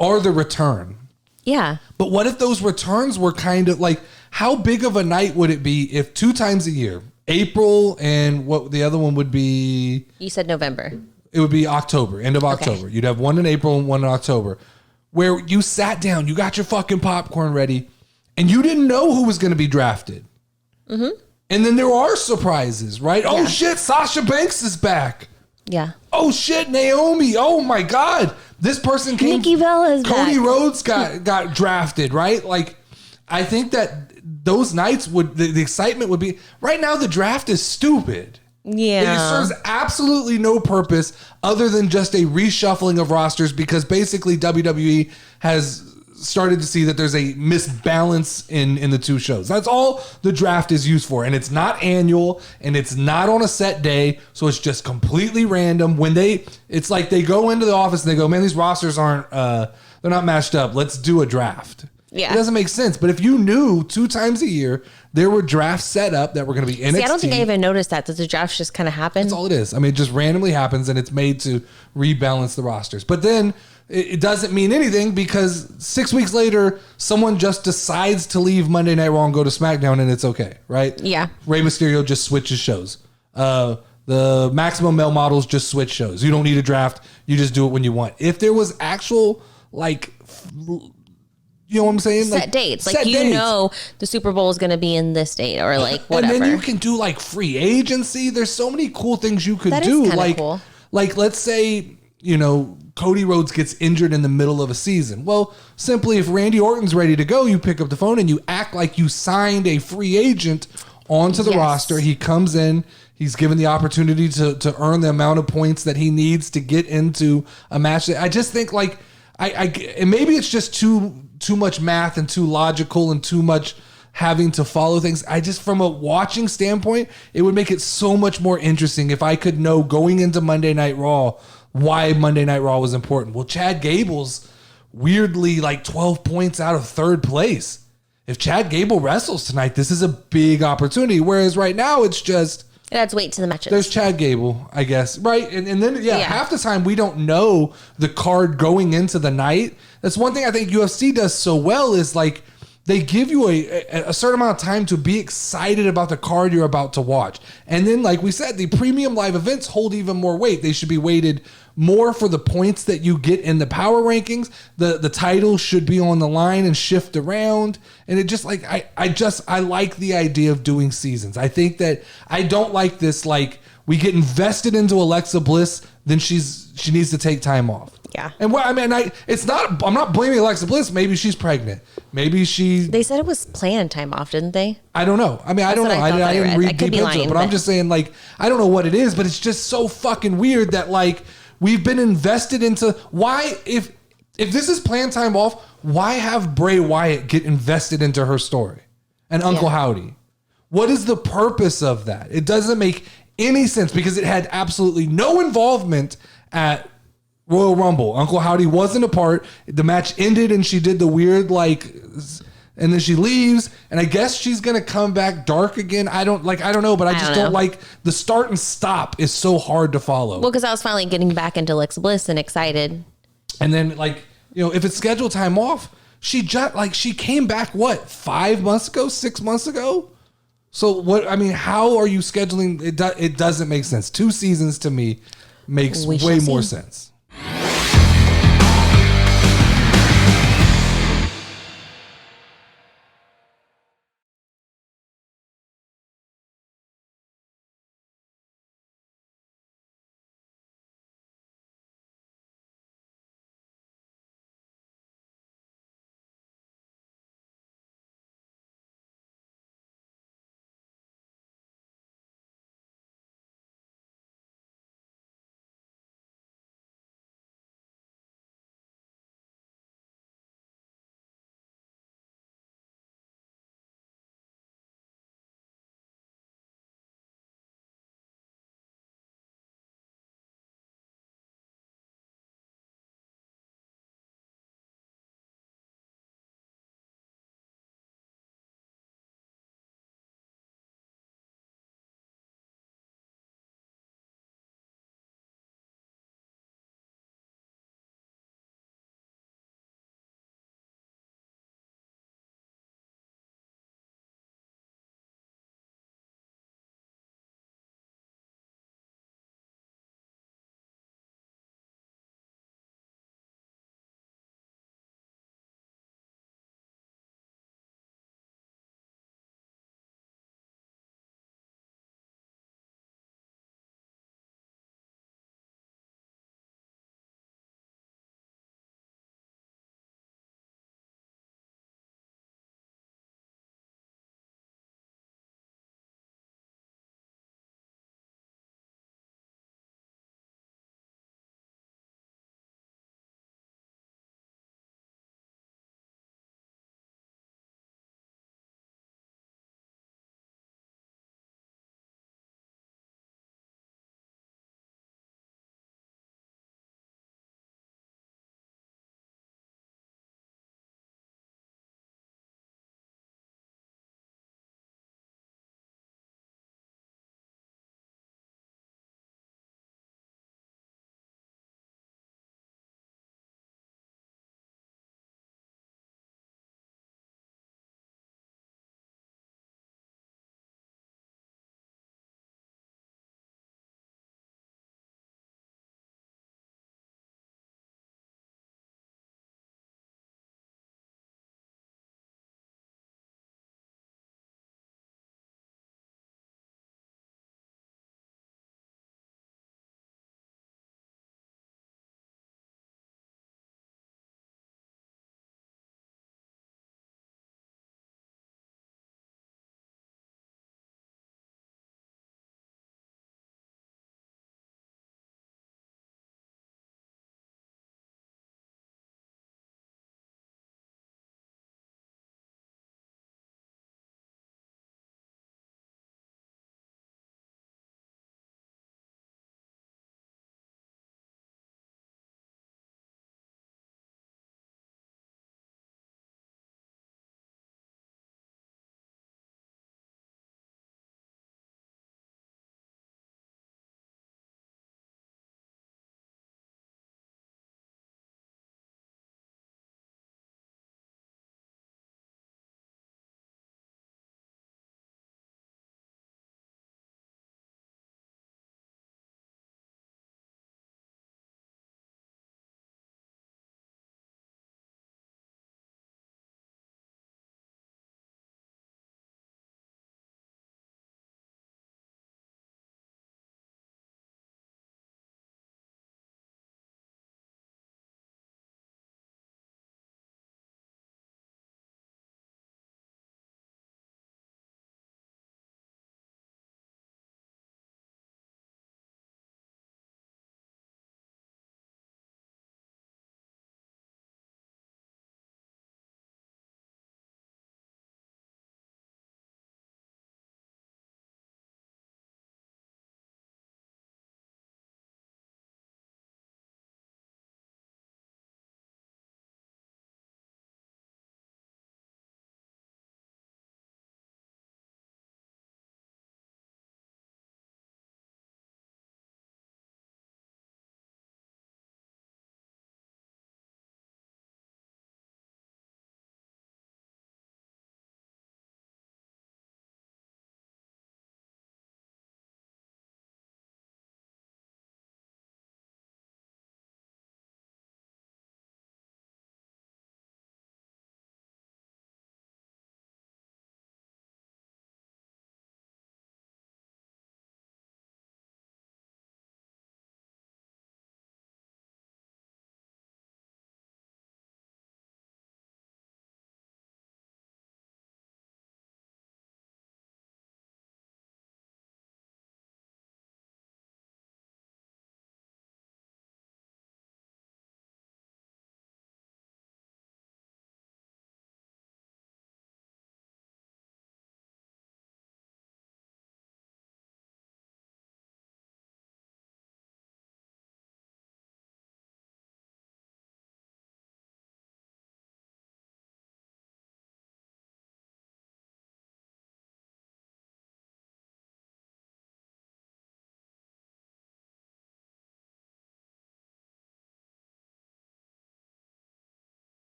are the return. Yeah. But what if those returns were kind of like, how big of a night would it be if 2 times a year, April, and what the other one would be? You said November. It would be October, end of October. Okay. You'd have one in April and one in October, where you sat down, you got your fucking popcorn ready, and you didn't know who was going to be drafted. Mm-hmm. And then there are surprises, right? Yeah. Oh shit, Sasha Banks is back. Yeah. Oh shit, Naomi. Oh my God, this person came. Nikki Bella is Cody back. Rhodes got drafted, right? Like, I think that those nights would the excitement would be. Right now, the draft is stupid. Yeah. It serves absolutely no purpose other than just a reshuffling of rosters, because basically WWE has started to see that there's a misbalance in the two shows. That's all the draft is used for. And it's not annual, and it's not on a set day. So it's just completely random. It's like they go into the office and they go, man, these rosters aren't, they're not matched up. Let's do a draft. Yeah. It doesn't make sense. But if you knew 2 times a year there were drafts set up that were going to be NXT. See, I don't think I even noticed that the drafts just kind of happen. That's all it is. I mean, it just randomly happens, and it's made to rebalance the rosters. But then it doesn't mean anything, because 6 weeks later, someone just decides to leave Monday Night Raw and go to SmackDown, and it's okay, right? Yeah. Rey Mysterio just switches shows. The Maximum Male Models just switch shows. You don't need a draft. You just do it when you want. If there was actual, like, you know what I'm saying? Set dates. Like, you know the Super Bowl is going to be in this date, or like whatever. And then you can do like free agency. There's so many cool things you could do. Like, cool. Like, let's say, you know, Cody Rhodes gets injured in the middle of a season. Well, simply, if Randy Orton's ready to go, you pick up the phone and you act like you signed a free agent onto the roster. He comes in. He's given the opportunity to earn the amount of points that he needs to get into a match. I just think, like, and maybe it's just too much math and too logical and too much having to follow things. I just, from a watching standpoint, it would make it so much more interesting if I could know going into Monday Night Raw why Monday Night Raw was important. Well, Chad Gable's weirdly like 12 points out of third place. If Chad Gable wrestles tonight, this is a big opportunity. Whereas right now, it's just... It adds weight to the matches. There's Chad Gable, I guess. Right. And then, half the time we don't know the card going into the night. That's one thing I think UFC does so well, is like they give you a certain amount of time to be excited about the card you're about to watch. And then, like we said, the premium live events hold even more weight. They should be weighted more for the points that you get in the power rankings. The title should be on the line and shift around. And it just, like, I like the idea of doing seasons. I think that I don't like this, like, we get invested into Alexa Bliss, then she needs to take time off. Yeah. And what I mean, I'm not blaming Alexa Bliss. Maybe she's pregnant. Maybe they said it was planned time off, didn't they? I don't know. I mean, I don't know. I didn't read deep into it, but I'm just saying, like, I don't know what it is, but it's just so fucking weird that, like, we've been invested into why, if this is planned time off, why have Bray Wyatt get invested into her story and Uncle Howdy? What is the purpose of that? It doesn't make any sense, because it had absolutely no involvement at Royal Rumble. Uncle Howdy wasn't a part. The match ended and she did the weird, like, and then she leaves, and I guess she's gonna come back dark again. I don't know, but I just don't like the start and stop is so hard to follow. Well, because I was finally getting back into Alexa Bliss and excited. And then, like, you know, if it's scheduled time off, she came back, what, 5 months ago, 6 months ago? So what, I mean, how are you scheduling? It doesn't make sense. 2 seasons to me makes way more sense.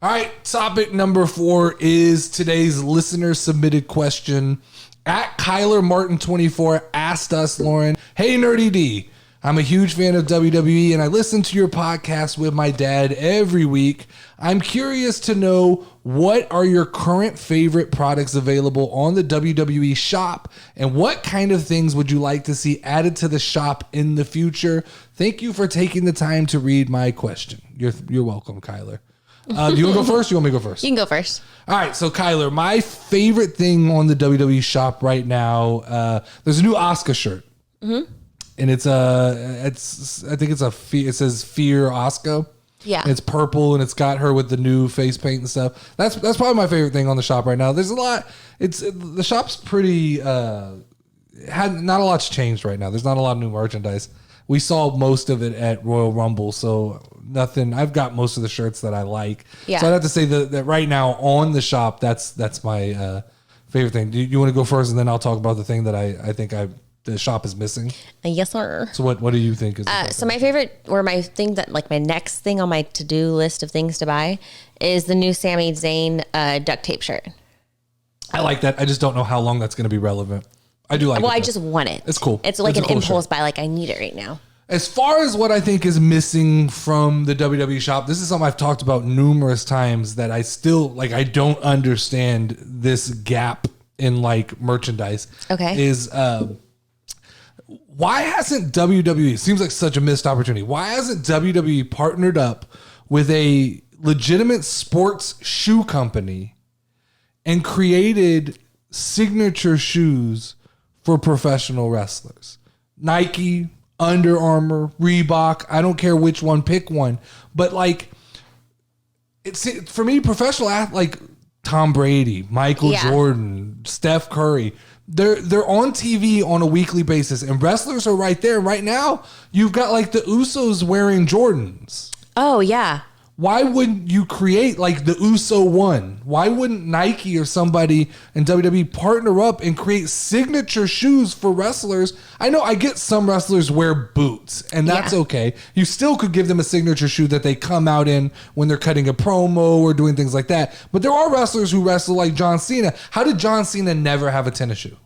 All right, topic number 4 is today's listener submitted question. At Kyler Martin 24 asked us, Lauren, hey Nerdy D, I'm a huge fan of WWE and I listen to your podcast with my dad every week. I'm curious to know, what are your current favorite products available on the WWE shop, and what kind of things would you like to see added to the shop in the future? Thank you for taking the time to read my question. You're welcome, Kyler. Do you want to go first? Or you want me to go first? You can go first. All right, so Kyler, my favorite thing on the WWE shop right now, there's a new Asuka shirt, and it says Fear Asuka. Yeah, and it's purple and it's got her with the new face paint and stuff. That's probably my favorite thing on the shop right now. There's a lot. The shop's pretty. Not a lot's changed right now. There's not a lot of new merchandise. We saw most of it at Royal Rumble, so nothing. I've got most of the shirts that I like. Yeah. So I'd have to say that right now on the shop, that's my favorite thing. Do you want to go first, and then I'll talk about the thing that I think the shop is missing? Yes, sir. So what do you think is? So my favorite, or my thing that, like, my next thing on my to-do list of things to buy is the new Sami Zayn duct tape shirt. I like that. I just don't know how long that's going to be relevant. I do like it. Well, I just want it. It's cool. It's like an impulse buy. Like, I need it right now. As far as what I think is missing from the WWE shop, this is something I've talked about numerous times, that I still, like, I don't understand this gap in, like, merchandise. Okay. Is why hasn't WWE, it seems like such a missed opportunity, why hasn't WWE partnered up with a legitimate sports shoe company and created signature shoes for professional wrestlers? Nike, Under Armour, Reebok, I don't care which one, pick one. But, like, it's, for me, professional athletes like Tom Brady, Michael Jordan, Steph Curry, they're on TV on a weekly basis, and wrestlers are right there. Right now, you've got, like, the Usos wearing Jordans. Oh, yeah. Why wouldn't you create, like, the Uso one? Why wouldn't Nike or somebody in WWE partner up and create signature shoes for wrestlers? I know, I get some wrestlers wear boots, and that's okay. You still could give them a signature shoe that they come out in when they're cutting a promo or doing things like that. But there are wrestlers who wrestle like John Cena. How did John Cena never have a tennis shoe?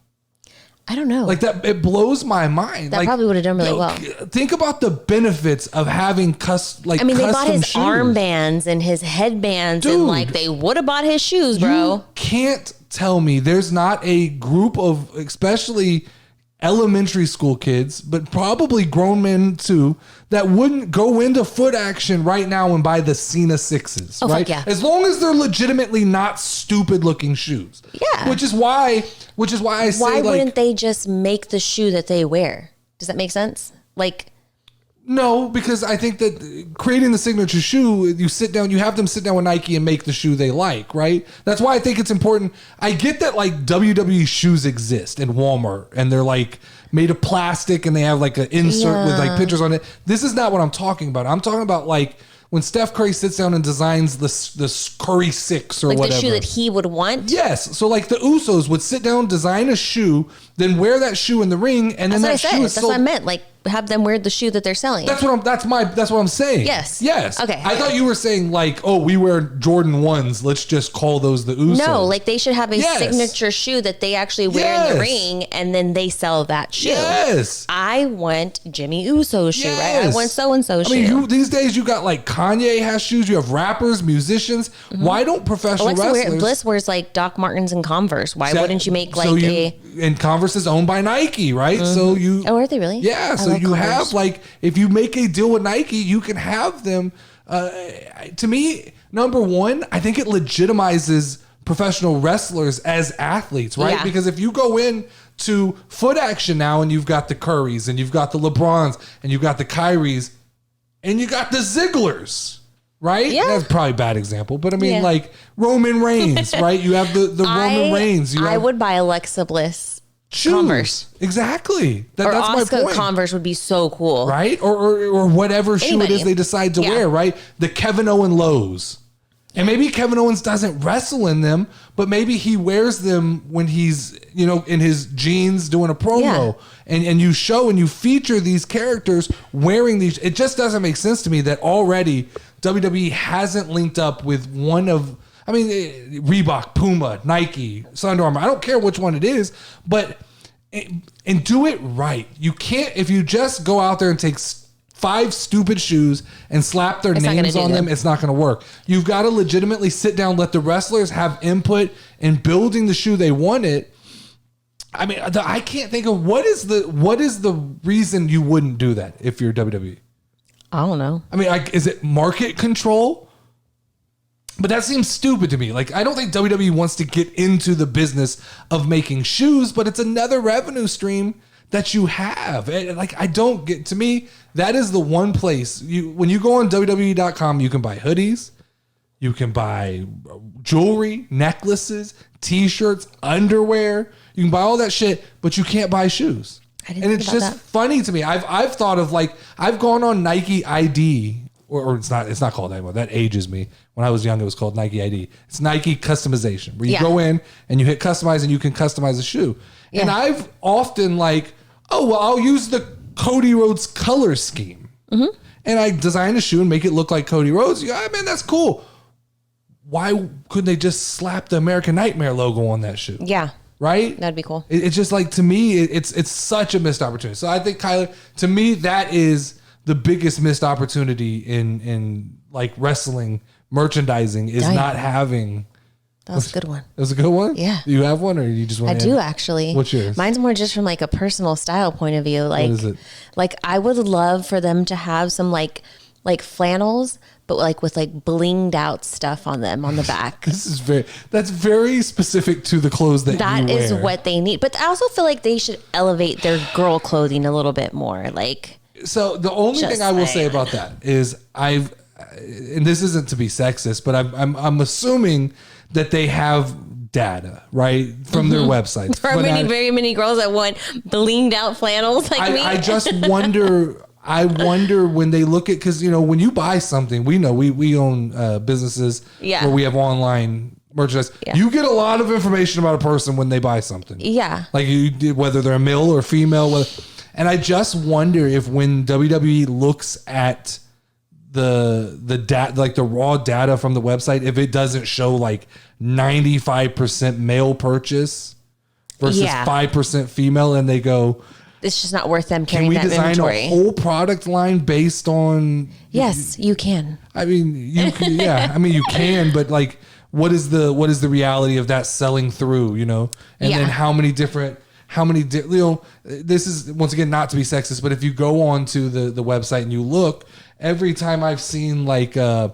I don't know. Like, that, it blows my mind. That probably would have done really well. Think about the benefits of having custom they bought his shoes. Armbands and his headbands, and, like, they would have bought his shoes, bro. You can't tell me there's not a group of, especially elementary school kids, but probably grown men too, that wouldn't go into Foot Action right now and buy the Cena 6s, right? Yeah. As long as they're legitimately not stupid looking shoes. Yeah. Which is why I say, why wouldn't they just make the shoe that they wear? Does that make sense? Like, no, because I think that creating the signature shoe, you have them sit down with Nike and make the shoe they like, right? That's why I think it's important. I get that, like, WWE shoes exist in Walmart, and they're, like, made of plastic, and they have, like, an insert with, like, pictures on it. This is not what I'm talking about. I'm talking about, like, when Steph Curry sits down and designs the Curry 6 or like whatever. The shoe that he would want? Yes. So, like, the Usos would sit down, design a shoe, then wear that shoe in the ring, and then that shoe is That's what I meant. Like, have them wear the shoe that they're selling. That's what I'm saying. Yes. Okay. I thought you were saying, like, oh, we wear Jordan 1s. Let's just call those the Usos. No, like, they should have a signature shoe that they actually wear in the ring, and then they sell that shoe. Yes. I want Jimmy Uso's shoe, right? I want so-and-so's shoe. I mean, these days you got, like, Kanye has shoes. You have rappers, musicians. Mm-hmm. Why don't professional wrestlers? Bliss wears, like, Doc Martens and Converse. Why wouldn't you make, like, and Converse is owned by Nike, right? Mm-hmm. So you... Oh, are they really? Yeah, so you Converse. Have, like, if you make a deal with Nike, you can have them. To me, number one, I think it legitimizes professional wrestlers as athletes, right? Yeah. Because if you go in to Foot Action now and you've got the Currys and you've got the LeBrons and you've got the Kyries and you got the Zigglers, right? Yeah. That's probably a bad example, but I mean, like, Roman Reigns, right? You have the Roman Reigns. I would buy Alexa Bliss shoes. Converse. Exactly. That's Asuka my point. Converse would be so cool. Right? Or whatever shoe it is they decide to wear, right? The Kevin Owens lows. And maybe Kevin Owens doesn't wrestle in them, but maybe he wears them when he's, in his jeans doing a promo. Yeah. And you show and you feature these characters wearing these. It just doesn't make sense to me that already WWE hasn't linked up with one of, I mean, Reebok, Puma, Nike, Under Armour. I don't care which one it is, but and do it right. You can't, if you just go out there and take 5 stupid shoes and slap their names on them, it's not going to work. You've got to legitimately sit down, let the wrestlers have input in building the shoe they wanted. I mean, I can't think of what is the reason you wouldn't do that if you're WWE. I don't know. I mean, is it market control? But that seems stupid to me. Like, I don't think WWE wants to get into the business of making shoes, but it's another revenue stream that you have. Like, I don't get, to me, that is the one place when you go on WWE.com, you can buy hoodies, you can buy jewelry, necklaces, t-shirts, underwear. You can buy all that shit, but you can't buy shoes. And it's just funny to me. I've thought of, like, I've gone on Nike ID, or it's not called that anymore. That ages me. When I was young, it was called Nike ID. It's Nike customization, where you go in and you hit customize and you can customize a shoe. Yeah. And I've often I'll use the Cody Rhodes color scheme. Mm-hmm. And I design a shoe and make it look like Cody Rhodes. Yeah, man, that's cool. Why couldn't they just slap the American Nightmare logo on that shoe? Yeah. Right? That'd be cool. It's just like, to me, it's such a missed opportunity. So I think, Kyler, to me, that is the biggest missed opportunity in like wrestling merchandising is not having. That was a good one. That was a good one? Yeah. Do you have one, or you just want to? I do, actually. What's yours? Mine's more just from like a personal style point of view. Like, what is it? Like, I would love for them to have some like flannels, but like with like blinged out stuff on them on the back. That's very specific to the clothes that you wear. That is what they need. But I also feel like they should elevate their girl clothing a little bit more. Like, so the only thing I will say about that is and this isn't to be sexist, but I'm assuming that they have data, right, from their websites. There are very many girls that want blinged out flannels like me. I just wonder. I wonder when they look at, because, you know, when you buy something, we know we own businesses where we have online merchandise. Yeah. You get a lot of information about a person when they buy something. Yeah. Like, whether they're a male or female. And I just wonder if when WWE looks at the data, like the raw data from the website, if it doesn't show like 95% male purchase versus 5% female, and they go, it's just not worth them carrying that inventory. Can we design a whole product line based on? Yes, you can. I mean, you can, I mean, you can, but like, what is the reality of that selling through, you know? And then how many different, you know, this is, once again, not to be sexist, but if you go on to the website and you look, every time I've seen like the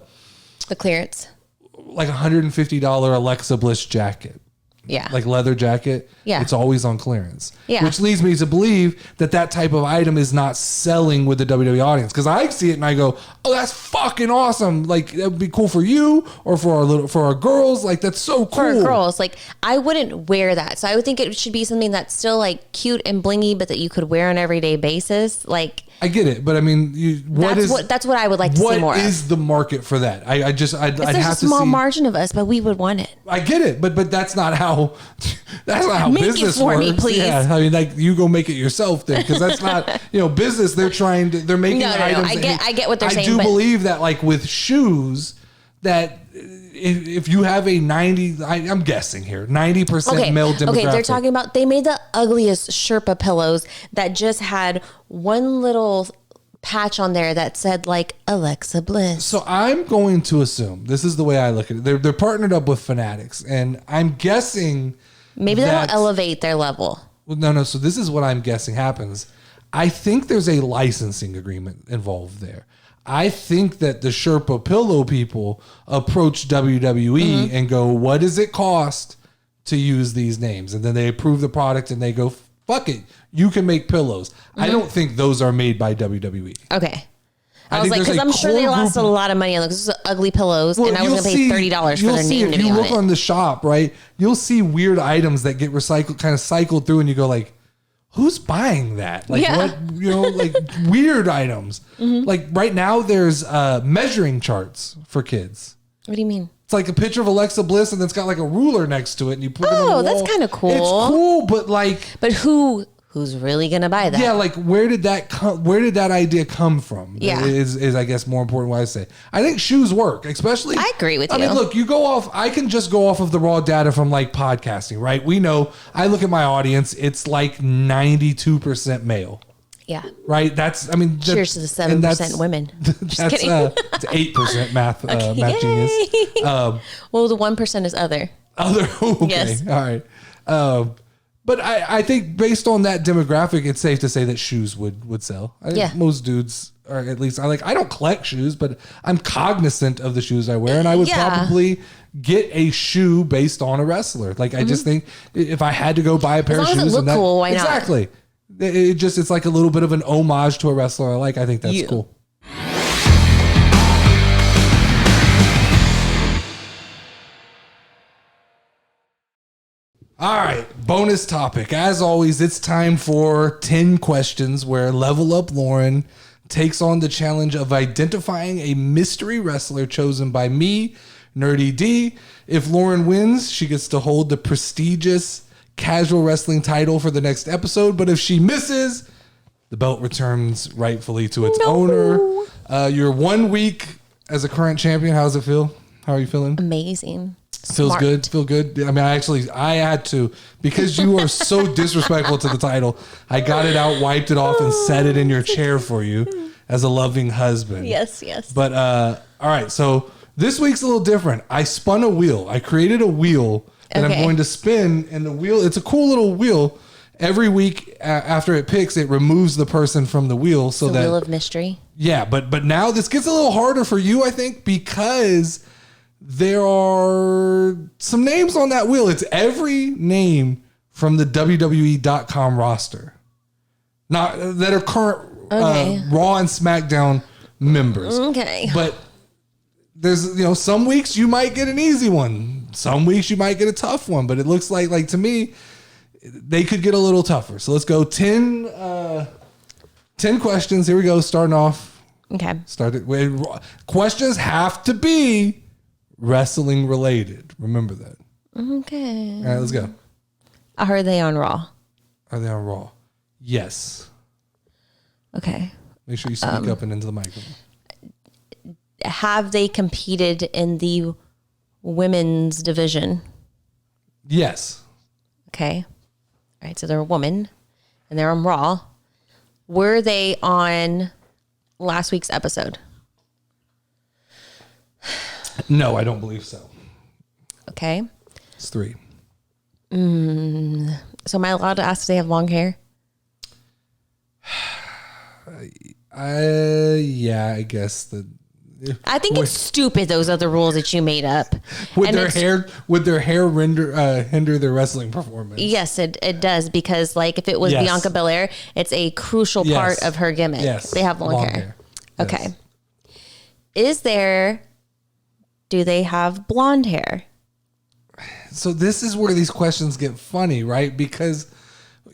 clearance, like $150 Alexa Bliss jacket. Yeah. Like leather jacket. Yeah. It's always on clearance. Yeah. Which leads me to believe that type of item is not selling with the WWE audience. Because I see it and I go, oh, that's fucking awesome. Like, that would be cool for you or for our girls. Like, that's so cool. For girls, like, I wouldn't wear that. So I would think it should be something that's still like cute and blingy, but that you could wear on an everyday basis. Like, I get it, but I mean, that's what I would like to see more of. What is the market for that? I'd have to see. There's a small margin of us, but we would want it. I get it, but that's not how make business it for works. Me, please. Yeah, I mean, like, you go make it yourself then, because that's not, you know, business. They're making items. I get what they're saying. I do believe that, like with shoes, that if you have a 90, I'm guessing here, 90% male demographic. Okay, they're talking about, they made the ugliest Sherpa pillows that just had one little patch on there that said like Alexa Bliss. So I'm going to assume, this is the way I look at it, they're partnered up with Fanatics, and I'm guessing maybe that'll elevate their level. Well, no. So this is what I'm guessing happens. I think there's a licensing agreement involved there. I think that the Sherpa pillow people approach WWE and go, what does it cost to use these names? And then they approve the product and they go, fuck it, you can make pillows. I don't think those are made by WWE. Okay. I was like, because I'm sure they lost a lot of money on those ugly pillows, and I was going to pay $30 for their name to be on it. If you look on the shop, right, you'll see weird items that get recycled, kind of cycled through, and you go like, who's buying that? Like, what, you know, like weird items. Like right now there's measuring charts for kids. What do you mean? It's like a picture of Alexa Bliss and it's got like a ruler next to it and you put it on the wall. That's kind of cool. It's cool, but like, but who who's really going to buy that? Yeah, like where did that idea come from? Yeah. Is I guess more important what I say. I think shoes work, especially. I agree with you. I mean, look, I can just go off of the raw data from like podcasting, right? We know, I look at my audience, it's like 92% male. Yeah. Right? Cheers to the 7% women. Just kidding. It's 8% math genius. Well, the 1% is other. Okay. Yes. All right. But I think based on that demographic, it's safe to say that shoes would sell. I think most dudes, or at least I don't collect shoes, but I'm cognizant of the shoes I wear, and I would probably get a shoe based on a wrestler. Like I just think if I had to go buy a pair of shoes, as long as it look cool, why not? Exactly. It's like a little bit of an homage to a wrestler I like. I think that's cool. All right, bonus topic. As always, it's time for 10 questions where Level Up Lauren takes on the challenge of identifying a mystery wrestler chosen by me, Nerdy D. If Lauren wins, she gets to hold the prestigious casual wrestling title for the next episode. But if she misses, the belt returns rightfully to its owner. You're 1 week as a current champion. How does it feel? How are you feeling? Amazing. Feels good. Feel good. I mean, I had to, because you are so disrespectful to the title. I got it out, wiped it off, and set it in your chair for you as a loving husband. Yes. But all right, so this week's a little different. I spun a wheel. I created a wheel that I'm going to spin, and the wheel. It's a cool little wheel. Every week after it picks, it removes the person from the wheel. So that wheel of mystery. Yeah, but now this gets a little harder for you, I think, because there are some names on that wheel. It's every name from the WWE.com roster. Not that are current Raw and SmackDown members. Okay. But there's, some weeks you might get an easy one. Some weeks you might get a tough one. But it looks like to me, they could get a little tougher. So let's go 10 questions. Here we go. Starting off. Okay. Questions have to be wrestling related. Remember that. Okay. All right, let's go. Are they on Raw? Are they on Raw? Yes. Okay. Make sure you speak up and into the microphone. Have they competed in the women's division? Yes. Okay. All right. So they're a woman and they're on Raw. Were they on last week's episode? No, I don't believe so. Okay. It's 3. So am I allowed to ask if they have long hair? Yeah, I guess I think it's stupid, those other rules that you made up. Would their hair hinder their wrestling performance? Yes, it does, because like if it was Bianca Belair, it's a crucial part of her gimmick. Yes. They have long hair. Yes. Okay. Do they have blonde hair? So this is where these questions get funny, right? Because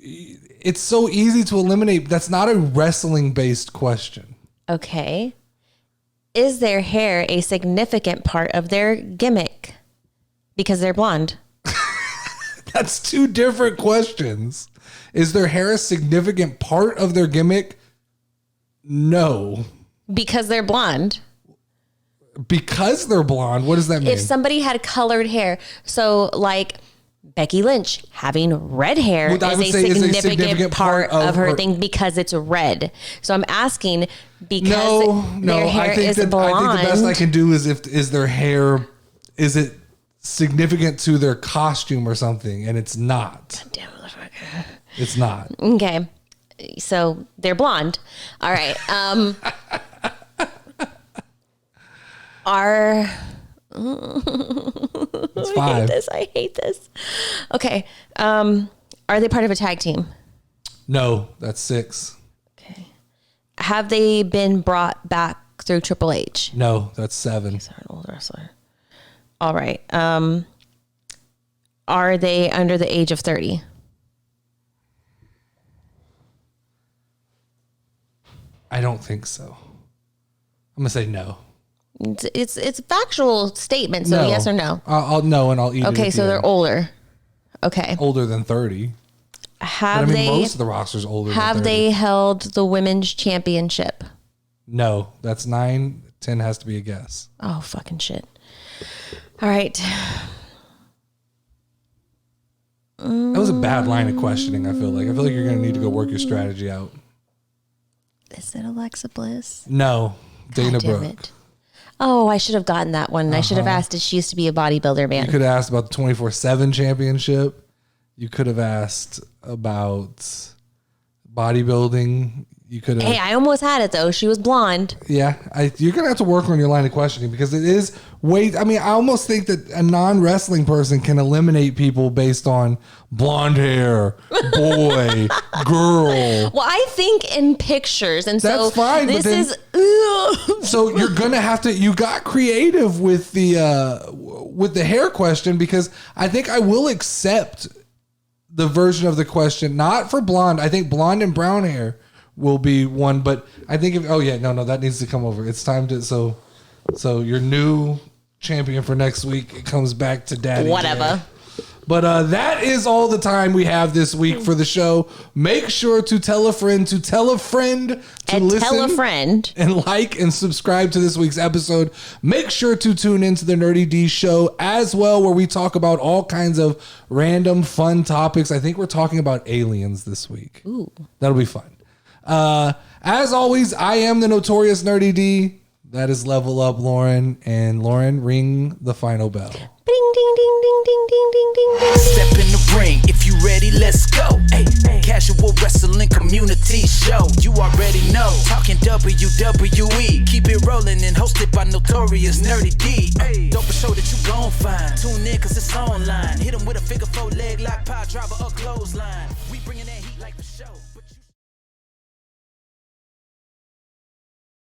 it's so easy to eliminate. That's not a wrestling based question. Okay. Is their hair a significant part of their gimmick? Because they're blonde. That's 2 different questions. Is their hair a significant part of their gimmick? No. Because they're blonde. Because they're blonde? What does that mean? If somebody had colored hair, so like Becky Lynch having red hair is a significant part of her thing because it's red. So I'm asking because their hair is blonde. I think the best I can do is their hair, is it significant to their costume or something? And it's not. Damn motherfucker. It's not. Okay. So they're blonde. All right. It's 5. I hate this. Okay. Are they part of a tag team? No, that's 6. Okay. Have they been brought back through Triple H? No, that's 7. These are an old wrestler. All right. Are they under the age of 30? I don't think so. I'm gonna say no. It's a factual statement, so yes or no? I'll no, and I'll eat it. Okay, so they're older. Okay. Older than 30. Have most of the roster's older. Have they held the women's championship? No, that's 9. 10 has to be a guess. Oh, fucking shit. All right. That was a bad line of questioning, I feel like. You're going to need to go work your strategy out. Is it Alexa Bliss? No, Dana Brooke. Oh, I should have gotten that one. I should have asked if she used to be a bodybuilder, man. You could have asked about the 24/7 championship. You could have asked about bodybuilding. You could have. Hey, I almost had it though. She was blonde. Yeah, you're gonna have to work on your line of questioning because it is I mean, I almost think that a non-wrestling person can eliminate people based on blonde hair, boy, girl. Well, I think in pictures, and that's so fine. This is. So you're gonna have to. You got creative with the hair question because I think I will accept the version of the question not for blonde. I think blonde and brown hair will be one, but I think that needs to come over. It's time to so your new champion for next week, it comes back to Daddy whatever. Jay. But that is all the time we have this week for the show. Make sure to tell a friend to listen tell a friend and like and subscribe to this week's episode. Make sure to tune into the Nerdy D show as well, where we talk about all kinds of random fun topics. I think we're talking about aliens this week. Ooh. That'll be fun. As always, I am the Notorious Nerdy D. That is Level Up Lauren. And Lauren, ring the final bell. Ding, ding, ding, ding, ding, ding, ding, ding, ding. Step in the ring, if you ready, let's go. Hey, casual wrestling community show. You already know, talking WWE. Keep it rolling and hosted by Notorious Nerdy D. Don't be sure that you gon' find. Tune in cause it's online. Hit 'em with a figure 4 leg lock.